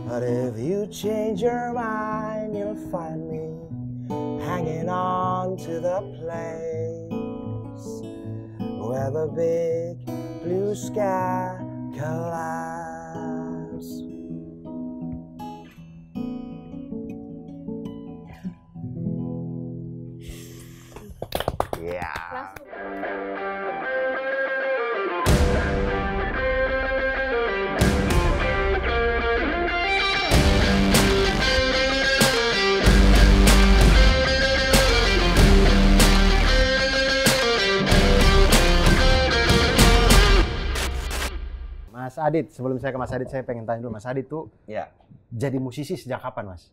But if you change your mind, you'll find me hanging on to the place where the big blue sky collapse. Ya. Mas Adit, sebelum saya ke Mas Adit, saya pengen tanya dulu, Mas Adit tuh Ya. jadi musisi sejak kapan, Mas?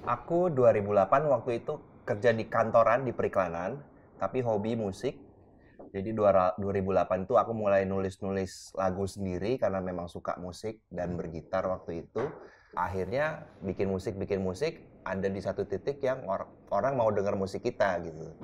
Aku 2008 waktu itu kerja di kantoran di periklanan, tapi hobi musik. Jadi 2008 itu aku mulai nulis-nulis lagu sendiri karena memang suka musik dan bergitar waktu itu. Akhirnya bikin musik, ada di satu titik yang orang mau dengar musik kita gitu.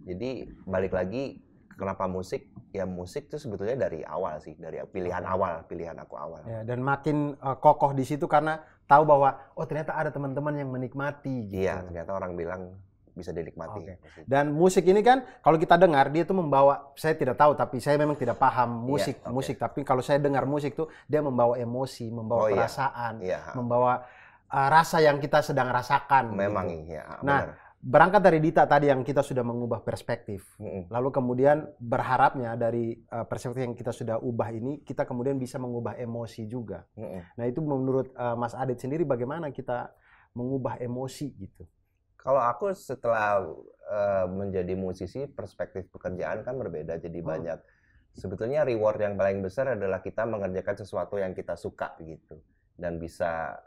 Jadi balik lagi kenapa musik? Ya musik itu sebetulnya dari awal sih, dari pilihan aku awal. Ya, dan makin kokoh di situ karena tahu bahwa oh ternyata ada teman-teman yang menikmati gitu. Iya, ternyata orang bilang bisa dinikmati. Oke. Dan musik ini kan kalau kita dengar dia tuh membawa, saya tidak tahu tapi saya memang tidak paham musik, Iya, oke. musik, tapi kalau saya dengar musik tuh dia membawa emosi, membawa Oh, iya. perasaan, Iya. membawa rasa yang kita sedang rasakan. Memang gitu. iya, Nah, benar. berangkat dari Dita tadi yang kita sudah mengubah perspektif. Mm-mm. Lalu kemudian berharapnya dari perspektif yang kita sudah ubah ini, kita kemudian bisa mengubah emosi juga. Mm-mm. Nah itu menurut Mas Adit sendiri bagaimana kita mengubah emosi gitu? Kalau aku setelah menjadi musisi, perspektif pekerjaan kan berbeda, jadi banyak. Sebetulnya reward yang paling besar adalah kita mengerjakan sesuatu yang kita suka gitu, dan bisa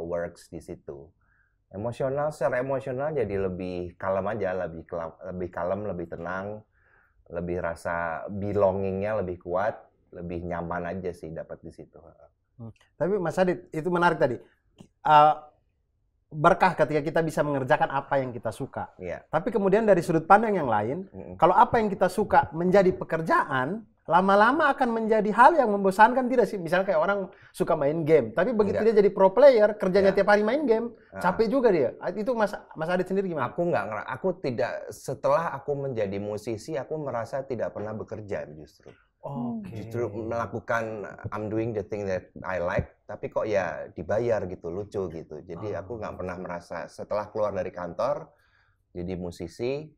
works di situ. Secara emosional jadi lebih kalem aja, lebih kalem, lebih tenang, lebih rasa belongingnya lebih kuat, lebih nyaman aja sih dapat di situ. Tapi Mas Adit itu menarik tadi. Berkah ketika kita bisa mengerjakan apa yang kita suka. Iya. Tapi kemudian dari sudut pandang yang lain, kalau apa yang kita suka menjadi pekerjaan, lama-lama akan menjadi hal yang membosankan tidak sih? Misalnya kayak orang suka main game, tapi begitu Enggak. dia jadi pro player, kerjanya Ya. tiap hari main game, capek juga dia. Itu Mas Adit sendiri gimana? Aku tidak, setelah aku menjadi musisi, aku merasa tidak pernah bekerja justru. Oke. Justru melakukan I'm doing the thing that I like, tapi kok ya dibayar gitu, lucu gitu. Jadi aku nggak pernah merasa setelah keluar dari kantor jadi musisi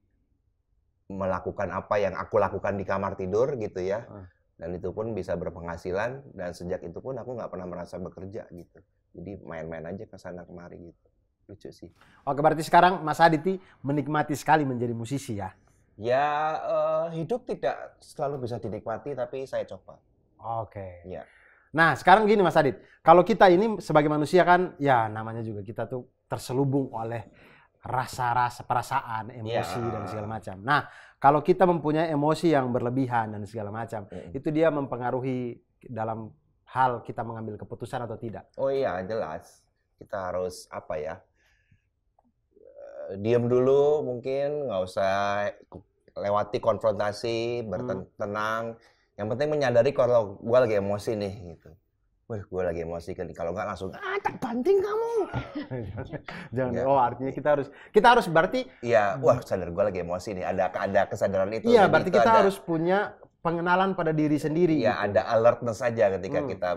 melakukan apa yang aku lakukan di kamar tidur gitu ya, dan itu pun bisa berpenghasilan, dan sejak itu pun aku nggak pernah merasa bekerja gitu. Jadi main-main aja ke sana kemari gitu, lucu sih. Oke, berarti sekarang Mas Adit menikmati sekali menjadi musisi ya? Ya, hidup tidak selalu bisa dinikmati, tapi saya coba. Oke. Ya. Nah, sekarang gini Mas Adit, kalau kita ini sebagai manusia kan, ya namanya juga kita tuh terselubung oleh rasa-rasa, perasaan, emosi dan segala macam. Nah, kalau kita mempunyai emosi yang berlebihan dan segala macam, itu dia mempengaruhi dalam hal kita mengambil keputusan atau tidak? Oh iya, jelas. Kita harus apa ya? Diam dulu mungkin, nggak usah lewati konfrontasi, bertenang. Yang penting menyadari kalau gue lagi emosi nih gitu. Wah, gue lagi emosi kan. Kalau nggak langsung, tak banting kamu. Jangan. Ya. Oh, artinya kita harus berarti. Iya, wah sadar gue lagi emosi nih. Ada kesadaran itu. Iya, Jadi berarti itu kita harus punya pengenalan pada diri sendiri. Iya, gitu. ada alertness saja ketika kita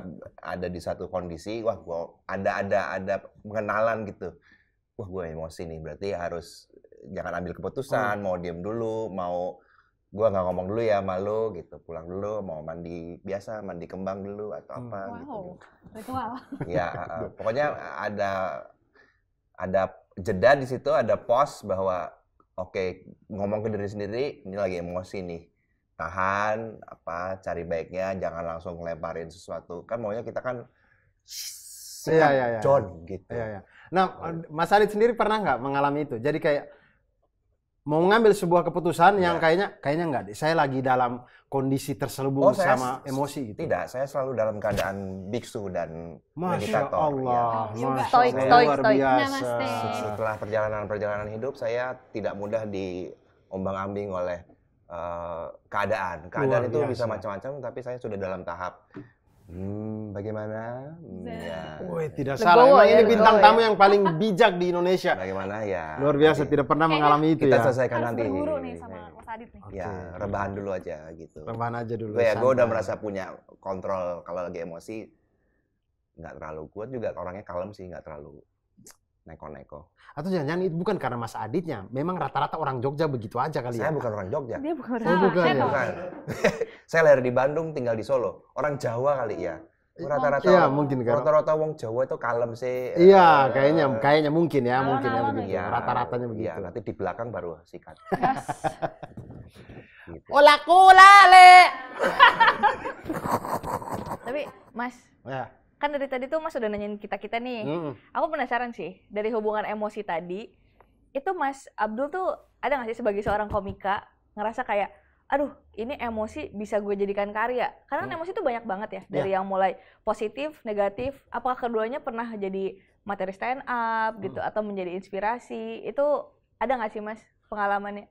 ada di satu kondisi. Wah, gua ada pengenalan gitu. Wah, gue emosi nih. Berarti harus jangan ambil keputusan. Mau diem dulu, mau gue nggak ngomong dulu ya malu gitu, pulang dulu, mau mandi biasa, mandi kembang dulu atau apa gitu. Ritual. Ya, pokoknya ada jeda di situ, ada pause bahwa oke, ngomong ke diri sendiri, ini lagi emosi nih, tahan, cari baiknya, jangan langsung ngelemparin sesuatu. Kan maunya kita kan Iya. John gitu. Iya. Nah, Mas Adit sendiri pernah nggak mengalami itu? Jadi kayak mau mengambil sebuah keputusan yang kayaknya enggak, saya lagi dalam kondisi terselubung sama emosi gitu. Tidak, saya selalu dalam keadaan biksu dan Masya meditator. Allah, Ya. Masya Allah, luar biasa. Setelah perjalanan luar tidak mudah diombang-ambing oleh keadaan. Keadaan itu bisa macam-macam, tapi saya sudah dalam tahap Bagaimana? Ya. Woi, tidak salah. Legowo Emang ya, ini bintang legowo tamu yang paling bijak di Indonesia. Bagaimana ya? Luar biasa, tidak pernah Kayaknya mengalami itu Kita ya. selesaikan Harus nanti. berguru nih sama Mas Adit nih. Ya, rebahan dulu aja gitu. Rebahan aja dulu. Gue udah santai. merasa punya kontrol kalau lagi emosi. Nggak terlalu kuat juga, orangnya kalem sih, nggak terlalu neko-neko. Atau jangan-jangan itu bukan karena Mas Aditnya, memang rata-rata orang Jogja begitu aja kali Saya ya. bukan orang Jogja. Dia bukan Oh, bukan saya ya? tahu. Bukan. Saya lahir di Bandung, tinggal di Solo. Orang Jawa kali ya. Rata-rata Iya, mungkin kan. rata-rata wong Jawa itu kalem sih. Iya, kayaknya mungkin ya, mungkin ya Alon-alon begitu. Iya, Rata-ratanya begitu. Iya, nanti di belakang baru sikat. Gas. Gitu. Ola kulale. Tapi Mas, Ya. kan dari tadi tuh Mas udah nanyain kita-kita nih. Aku penasaran sih, dari hubungan emosi tadi, itu Mas Abdul tuh ada nggak sih sebagai seorang komika ngerasa kayak, aduh ini emosi bisa gue jadikan karya? Karena kan emosi tuh banyak banget ya, dari yang mulai positif, negatif, apakah keduanya pernah jadi materi stand up gitu, atau menjadi inspirasi? Itu ada nggak sih Mas pengalamannya?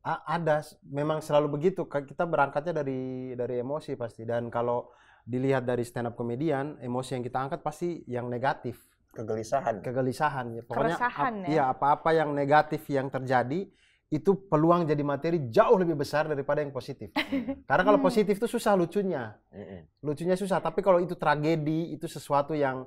Ada, memang selalu begitu. Kita berangkatnya dari emosi pasti. Dan kalau dilihat dari stand up komedian, emosi yang kita angkat pasti yang negatif. Kegelisahan. Kegelisahan. Pokoknya Keresahan ya? iya, apa-apa yang negatif yang terjadi itu peluang jadi materi jauh lebih besar daripada yang positif. Karena kalau positif itu susah lucunya. Lucunya susah, tapi kalau itu tragedi, itu sesuatu yang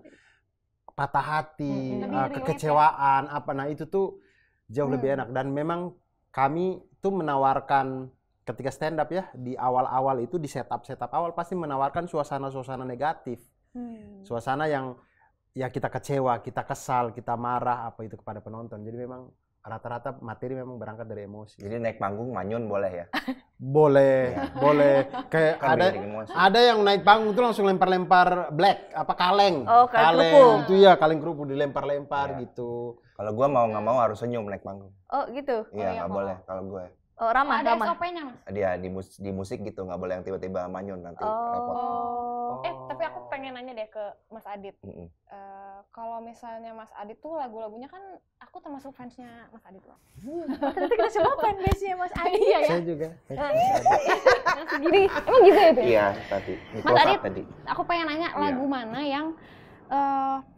patah hati, Lebih relate kekecewaan, nah itu tuh jauh lebih enak. Dan memang kami tuh menawarkan ketika stand up ya, di awal-awal itu di setup awal pasti menawarkan suasana-suasana negatif. Suasana yang ya kita kecewa, kita kesal, kita marah apa itu kepada penonton. Jadi memang rata-rata materi memang berangkat dari emosi. Jadi naik panggung manyun boleh ya? Boleh, boleh. Kayak Kan ada bikin emosi. ada yang naik panggung tuh langsung lempar-lempar black apa kaleng. Oh, kaleng kerupuk. Itu ya kaleng kerupuk dilempar-lempar Iya. gitu. Kalau gua mau nggak mau harus senyum naik panggung. Oh gitu? Iya, nggak boleh kalau gue. Oh ramah, Ada ramah. SOP-nya, Mas. Dia di musik gitu, nggak boleh yang tiba-tiba manyun nanti repot. Oh. Tapi aku pengen nanya deh ke Mas Adit. Mm-mm. Kalau misalnya Mas Adit tuh lagu-lagunya kan aku termasuk fansnya Mas Adit loh. Ternyata kita semua fanbase-nya Mas Adit. Iya ya. Saya juga. Jadi emang gitu ya? Teh? Iya, tadi. Mas Adit, tadi. aku pengen nanya Iya. lagu mana yang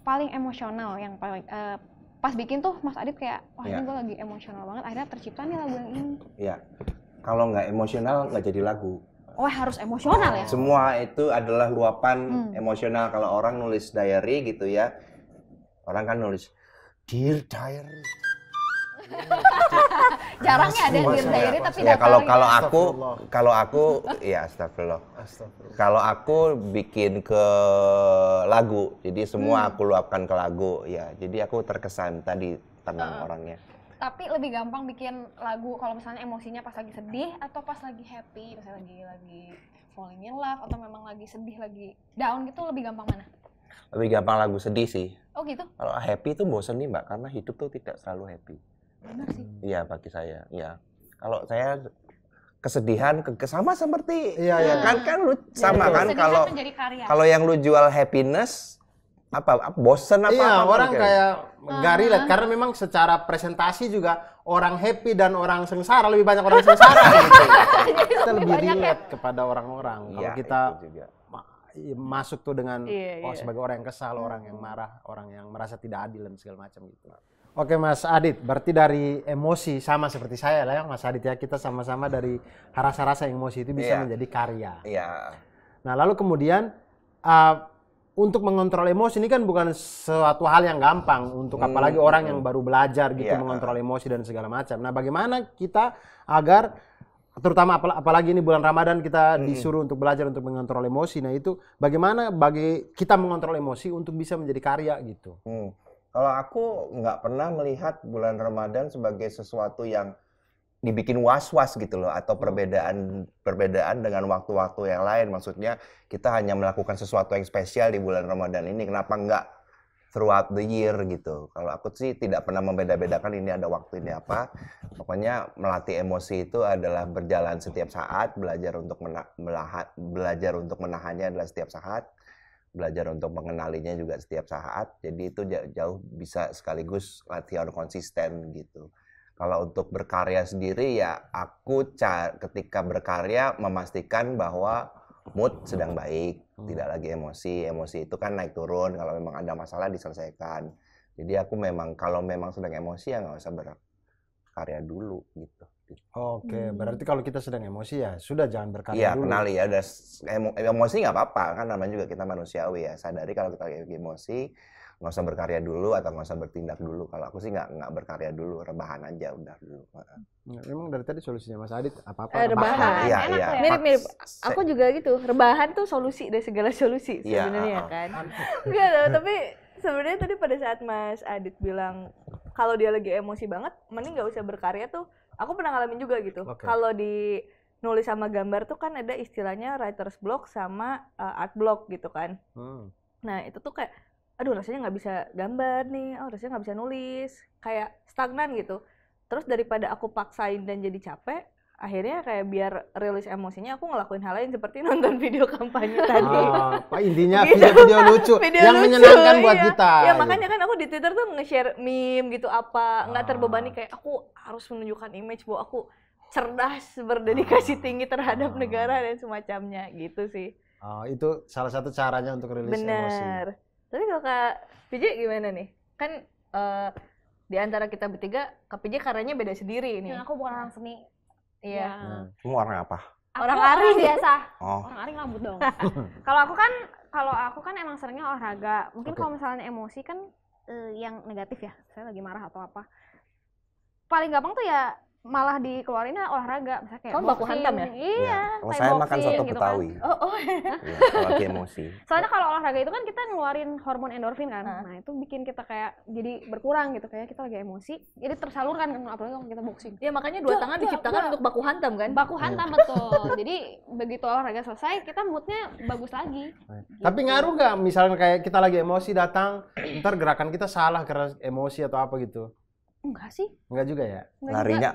paling emosional, yang paling pas bikin tuh Mas Adit kayak, wah Iya. ini gue lagi emosional banget, akhirnya tercipta nih lagu yang ini. Iya. Kalau nggak emosional nggak jadi lagu. Oh harus emosional ya? Semua itu adalah luapan emosional. Kalau orang nulis diary gitu ya, orang kan nulis Dear Diary. Jarangnya ada Dear Diary tapi Ya datar kalau aku ya astagfirullah. Kalau aku bikin ke lagu, jadi semua aku luapkan ke lagu ya. Jadi aku terkesan tadi tenang orangnya. Tapi lebih gampang bikin lagu kalau misalnya emosinya pas lagi sedih atau pas lagi happy, misalnya lagi falling in love atau memang lagi sedih, lagi down gitu, lebih gampang mana? Lebih gampang lagu sedih sih. Oh gitu? Kalau happy itu bosen nih Mbak, karena hidup tuh tidak selalu happy. Benar sih. Iya bagi saya, ya. Kalau saya kesedihan sama seperti Iya. kan lu sama kan Kesedihan kalau menjadi karya. kalau yang lu jual happiness apa bosen apa Iya, apa orang gitu. kayak nggak relate karena memang secara presentasi juga orang happy dan orang sengsara lebih banyak orang sengsara gitu. Kita lebih relate kepada orang-orang. Kalau Iya, kita itu juga. masuk tuh dengan Iya. sebagai orang yang kesal, orang yang marah, orang yang merasa tidak adil dan segala macam gitu. Oke Mas Adit, berarti dari emosi sama seperti saya lah ya Mas Adit ya, kita sama-sama dari rasa-rasa emosi itu bisa Iya. menjadi karya. Iya. Nah lalu kemudian untuk mengontrol emosi ini kan bukan suatu hal yang gampang untuk apalagi orang yang baru belajar gitu Iya. mengontrol emosi dan segala macam. Nah bagaimana kita agar terutama apalagi ini bulan Ramadan kita disuruh untuk belajar untuk mengontrol emosi. Nah itu bagaimana bagi kita mengontrol emosi untuk bisa menjadi karya gitu. Kalau aku nggak pernah melihat bulan Ramadan sebagai sesuatu yang dibikin was-was gitu loh, atau perbedaan dengan waktu-waktu yang lain. Maksudnya kita hanya melakukan sesuatu yang spesial di bulan Ramadan ini, kenapa nggak throughout the year gitu. Kalau aku sih tidak pernah membeda-bedakan ini ada waktu ini apa. Pokoknya melatih emosi itu adalah berjalan setiap saat, belajar untuk menahannya adalah setiap saat, belajar untuk mengenalinya juga setiap saat. Jadi itu jauh bisa sekaligus latihan konsisten gitu. Kalau untuk berkarya sendiri ya aku ketika berkarya memastikan bahwa mood sedang baik, tidak lagi emosi. Emosi itu kan naik turun, kalau memang ada masalah diselesaikan. Jadi aku memang kalau memang sedang emosi ya nggak usah berkarya dulu gitu. Oke, berarti kalau kita sedang emosi ya sudah jangan berkarya dulu. Iya, kenali ya. Udah emosi nggak apa-apa kan, namanya juga kita manusiawi ya. Sadari kalau kita lagi emosi, nggak usah berkarya dulu atau nggak usah bertindak dulu. Kalau aku sih nggak berkarya dulu, rebahan aja udah dulu. Memang dari tadi solusinya Mas Adit apa-apa rebahan. Iya, Enak iya. ya. Mirip-mirip. Aku juga gitu. Rebahan tuh solusi dari segala solusi Iya, sebenarnya kan. Enggak loh, tapi sebenarnya tadi pada saat Mas Adit bilang kalau dia lagi emosi banget, mending nggak usah berkarya tuh. Aku pernah ngalamin juga gitu. Oke. Kalau di nulis sama gambar tuh kan ada istilahnya writer's block sama art block gitu kan. Nah itu tuh kayak, aduh rasanya nggak bisa gambar nih, rasanya nggak bisa nulis, kayak stagnan gitu. Terus daripada aku paksain dan jadi capek, akhirnya kayak biar rilis emosinya aku ngelakuin hal lain seperti nonton video kampanye tadi. Intinya Gitu. video-video lucu Video yang lucu, menyenangkan buat iya. kita. Ya gitu. makanya kan aku di Twitter tuh nge-share meme gitu apa, nggak terbebani kayak aku harus menunjukkan image bahwa aku cerdas, berdedikasi tinggi terhadap negara dan semacamnya gitu sih. Itu salah satu caranya untuk rilis emosi. Bener. Tapi kalau Kak PJ gimana nih? Kan di antara kita bertiga, Kak PJ karyanya beda sendiri nih. Yang aku bukan orang seni. Iya. Kamu orang apa? Orang Aku aring. biasa. Oh, Orang aring rambut dong. Kalau aku kan emang seringnya olahraga. Mungkin Oke. kalau misalnya emosi kan yang negatif ya. Saya lagi marah atau apa. Paling gampang tuh ya malah dikeluarinnya olahraga. Misalnya kayak Kamu baku boxing. hantam ya? Iya. Kalau Thai saya makan boxing soto gitu Betawi. kan. Oh, Iya, kalau lagi emosi. Soalnya kalau olahraga itu kan kita ngeluarin hormon endorfin kan. Hah. Nah, itu bikin kita kayak jadi berkurang gitu, kayak kita lagi emosi. Jadi tersalurkan kan apalagi kalau kita boxing. ya makanya dua tangan diciptakan untuk baku hantam kan? Baku hantam betul. Jadi begitu olahraga selesai, kita moodnya bagus lagi. Tapi ngaruh nggak misalnya kayak kita lagi emosi datang, ntar gerakan kita salah karena emosi atau apa gitu? Enggak sih. Enggak juga ya?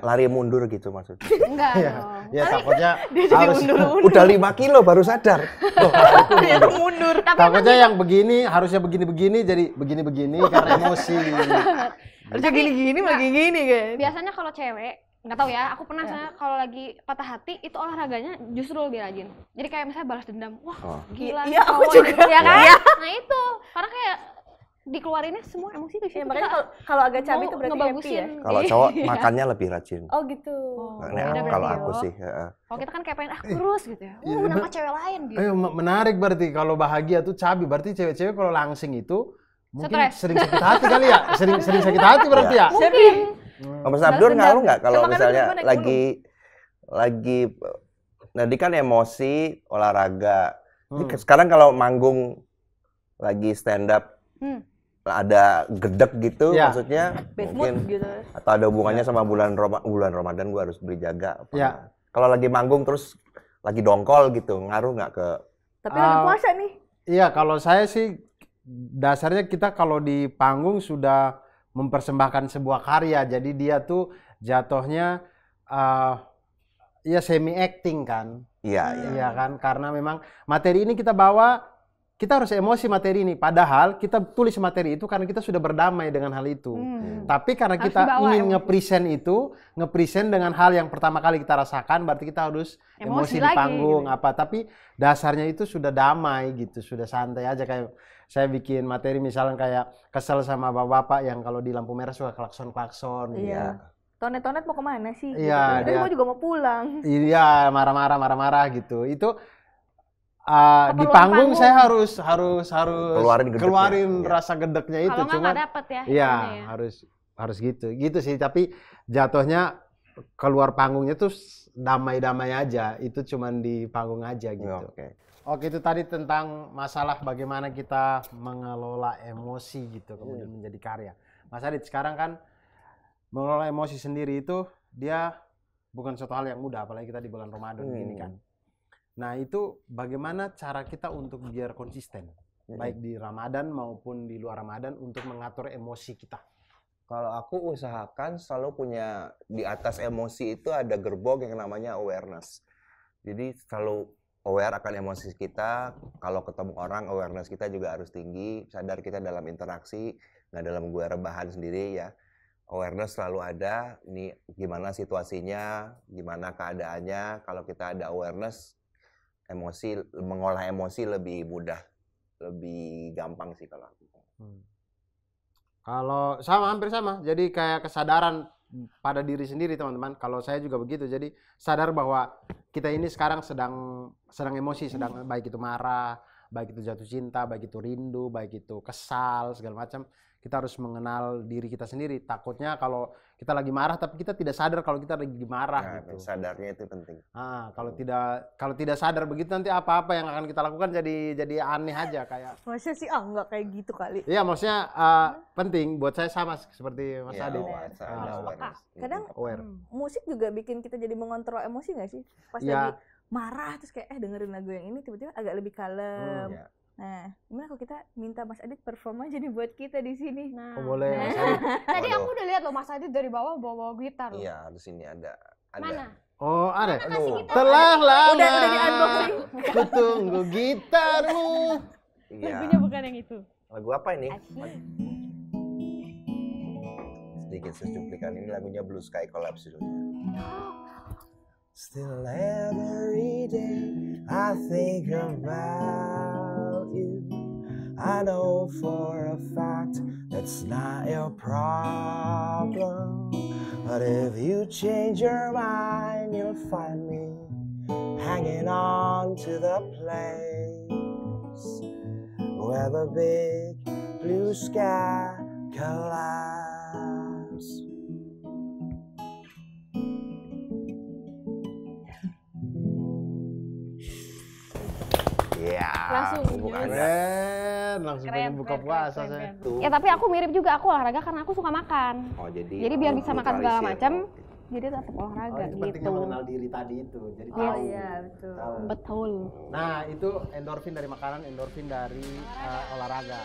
Lari mundur gitu maksudnya. Enggak dong. Ya takutnya Dia jadi harus undur-undur. Udah 5 kilo baru sadar. Loh, Ternyata mundur. takutnya yang begini harusnya begini-begini jadi begini-begini karena emosi. Harusnya gini-gini malah gini kan? Biasanya kalau cewek, nggak tahu ya, aku pernah misalnya kalau lagi patah hati, itu olahraganya justru lebih rajin. Jadi kayak misalnya balas dendam. Wah, Oh. gila. Iya, nih aku cowok juga. gitu, ya kan? Iya. Nah itu, karena kayak dikeluarinnya semua emosi di situ. Ya, makanya kalau agak cabai itu berarti happy ya? Kalau cowok Iya. makannya lebih rajin. Oh gitu. Nah, beda kalau berarti aku ya. sih, heeh. Kalau kita kan kayak pengen kurus gitu ya. Iya, Kenapa cewek lain gitu. Menarik berarti kalau bahagia tuh cabi. Berarti cewek-cewek kalau langsing itu mungkin Stres. sering sakit hati kali ya? Sering sakit hati berarti ya? Mungkin. Mas Abdur Balas ngaruh dendam. nggak kalau Emang kadang misalnya gimana, lagi tadi kan emosi olahraga. Ini Hmm. sekarang kalau manggung lagi stand up ada gedek gitu Ya. maksudnya Bad mood mungkin gitu. atau ada hubungannya sama bulan Ramadan gua harus beri jaga. Apa Ya. nggak? Kalau lagi manggung terus lagi dongkol gitu, ngaruh nggak ke Tapi lagi puasa nih. Iya, kalau saya sih dasarnya kita kalau di panggung sudah mempersembahkan sebuah karya, jadi dia tuh jatuhnya ya semi acting kan, iya, iya. iya kan? Karena memang materi ini kita bawa, kita harus emosi materi ini. Padahal kita tulis materi itu karena kita sudah berdamai dengan hal itu. Tapi karena Harus kita dibawa ingin emosi. nge-present dengan hal yang pertama kali kita rasakan, berarti kita harus emosi di lagi, panggung gitu. apa. Tapi dasarnya itu sudah damai gitu, sudah santai aja. Kayak saya bikin materi misalnya kayak kesel sama bapak-bapak yang kalau di lampu merah suka klakson-klakson. gitu. Iya. Tonet-tonet mau kemana sih? Iya, Gitu. dia- Gue juga mau pulang. Iya, marah-marah gitu. Itu di Keperluan panggung panggung. saya harus Keluarin gedeknya, iya. rasa gedeknya itu. Kalau Cuma nggak dapet ya. iya, ininya ya. harus gitu sih. Tapi jatuhnya keluar panggungnya tuh damai-damai aja. Itu cuman di panggung aja gitu. Oke. Oke, itu tadi tentang masalah bagaimana kita mengelola emosi gitu kemudian menjadi karya. Mas Adit, sekarang kan mengelola emosi sendiri itu dia bukan suatu hal yang mudah, apalagi kita di bulan Ramadan gini kan. Nah, itu bagaimana cara kita untuk biar konsisten, baik di Ramadan maupun di luar Ramadan untuk mengatur emosi kita? Kalau aku usahakan selalu punya di atas emosi itu ada gerbong yang namanya awareness. Jadi selalu aware akan emosi kita. Kalau ketemu orang, awareness kita juga harus tinggi. Sadar kita dalam interaksi, nggak dalam gue rebahan sendiri ya. Awareness selalu ada. Ini gimana situasinya, gimana keadaannya. Kalau kita ada awareness, mengolah emosi lebih mudah, lebih gampang sih kalau aku. Kalau sama, hampir sama. Jadi kayak kesadaran pada diri sendiri teman-teman. Kalau saya juga begitu. Jadi sadar bahwa kita ini sekarang sedang emosi, sedang baik itu marah, baik itu jatuh cinta, baik itu rindu, baik itu kesal, segala macam. Kita harus mengenal diri kita sendiri. Takutnya kalau kita lagi marah tapi kita tidak sadar kalau kita lagi marah gitu. Sadarnya itu penting. Kalau tidak sadar begitu nanti apa-apa yang akan kita lakukan jadi aneh aja kayak. Maksudnya sih enggak kayak gitu kali. Iya, maksudnya penting buat saya sama seperti Mas Adit. Kadang aware. Musik juga bikin kita jadi mengontrol emosi nggak sih? Pas lagi marah terus kayak dengerin lagu yang ini tiba-tiba agak lebih kalem. Nah, gimana kalau kita minta Mas Adit perform aja nih buat kita di sini? Nah, boleh Mas Adit. Tadi aku udah lihat loh Mas Adit dari bawah bawa gitar loh. Iya, di sini ada. Mana? Oh, ada. Aduh. Telah lama. Udah di unboxing. Ku tunggu gitarmu. Iya. Lagunya bukan yang itu. Lagu apa ini? Sedikit secuplikan, ini lagunya Blue Sky Collapse judulnya. Still every day I think about you. I know for a fact that's not your problem. But if you change your mind, you'll find me hanging on to the place where the big blue sky collapse. Iya. Langsung Langsung pengen buka puasa saya. Ya tapi aku mirip juga, aku olahraga karena aku suka makan. Oh, Jadi biar bisa makan segala macam, jadi tetap olahraga Itu pentingnya gitu. mengenal diri tadi itu. Jadi Yes. tahu. Iya, betul. Tahu. Betul. Nah, itu endorfin dari makanan, endorfin dari olahraga.